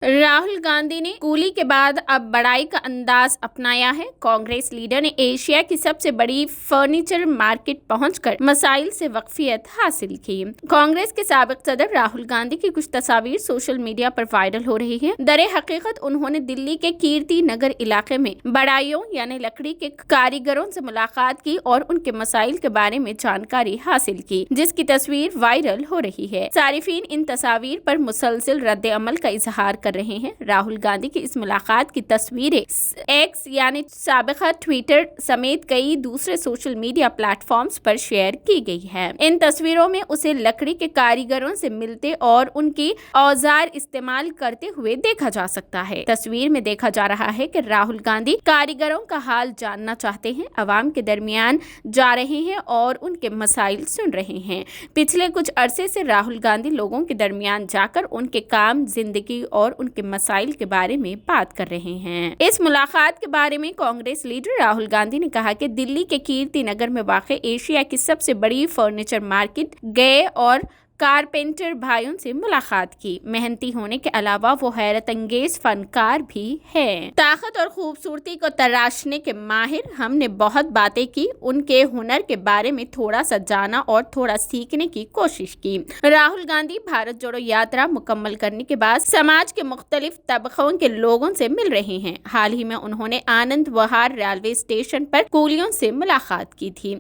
राहुल गांधी ने कूली के बाद अब बड़ाई का अंदाज अपनाया है। कांग्रेस लीडर ने एशिया की सबसे बड़ी फर्नीचर मार्केट पहुंचकर मसाइल से वाकफियत हासिल की। कांग्रेस के साबिक सदर राहुल गांधी की कुछ तस्वीर सोशल मीडिया पर वायरल हो रही है। दर हकीकत उन्होंने दिल्ली के कीर्ति नगर इलाके में बड़ाइयों यानी लकड़ी के कारीगरों से मुलाकात की और उनके मसाइल के बारे में जानकारी हासिल की, जिसकी तस्वीर वायरल हो रही है। सारिफीन इन तस्वीर पर मुसलसल रद्द अमल का इजहार कर रहे हैं। राहुल गांधी की इस मुलाकात की तस्वीरें एक्स यानी साबिका ट्विटर समेत कई दूसरे सोशल मीडिया प्लेटफॉर्म्स पर शेयर की गई है। इन तस्वीरों में उसे लकड़ी के कारीगरों से मिलते और उनकी औजार इस्तेमाल करते हुए देखा जा सकता है। तस्वीर में देखा जा रहा है कि राहुल गांधी कारीगरों का हाल जानना चाहते हैं, अवाम के दरमियान जा रहे हैं और उनके मसाइल सुन रहे हैं। पिछले कुछ अरसे से राहुल गांधी लोगों के दरमियान जाकर उनके काम, जिंदगी और उनके मसाइल के बारे में बात कर रहे हैं। इस मुलाकात के बारे में कांग्रेस लीडर राहुल गांधी ने कहा कि दिल्ली के कीर्ति नगर में वाक़ एशिया की सबसे बड़ी फर्नीचर मार्केट गए और कारपेंटर भाइयों से मुलाकात की। मेहनती होने के अलावा वो हैरत अंगेज फनकार भी हैं। ताकत और खूबसूरती को तराशने के माहिर। हमने बहुत बातें की, उनके हुनर के बारे में थोड़ा सा जाना और थोड़ा सीखने की कोशिश की। राहुल गांधी भारत जोड़ो यात्रा मुकम्मल करने के बाद समाज के मुख्तलिफ तबकों के लोगों से मिल रहे हैं। हाल ही में उन्होंने आनंद विहार रेलवे स्टेशन पर कूलियों से मुलाकात की थी।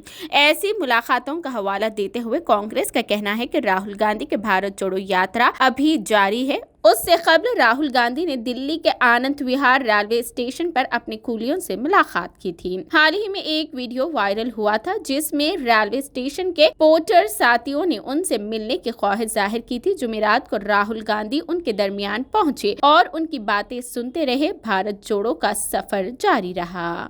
ऐसी मुलाकातों का हवाला देते हुए कांग्रेस का कहना है कि राहुल गांधी के भारत जोड़ो यात्रा अभी जारी है। उससे कबल राहुल गांधी ने दिल्ली के आनंद विहार रेलवे स्टेशन पर अपने कूलियों से मुलाकात की थी। हाल ही में एक वीडियो वायरल हुआ था जिसमें रेलवे स्टेशन के पोर्टर साथियों ने उनसे मिलने की ख्वाहिश जाहिर की थी। जुमेरात को राहुल गांधी उनके दरमियान पहुंचे और उनकी बातें सुनते रहे। भारत जोड़ो का सफर जारी रहा।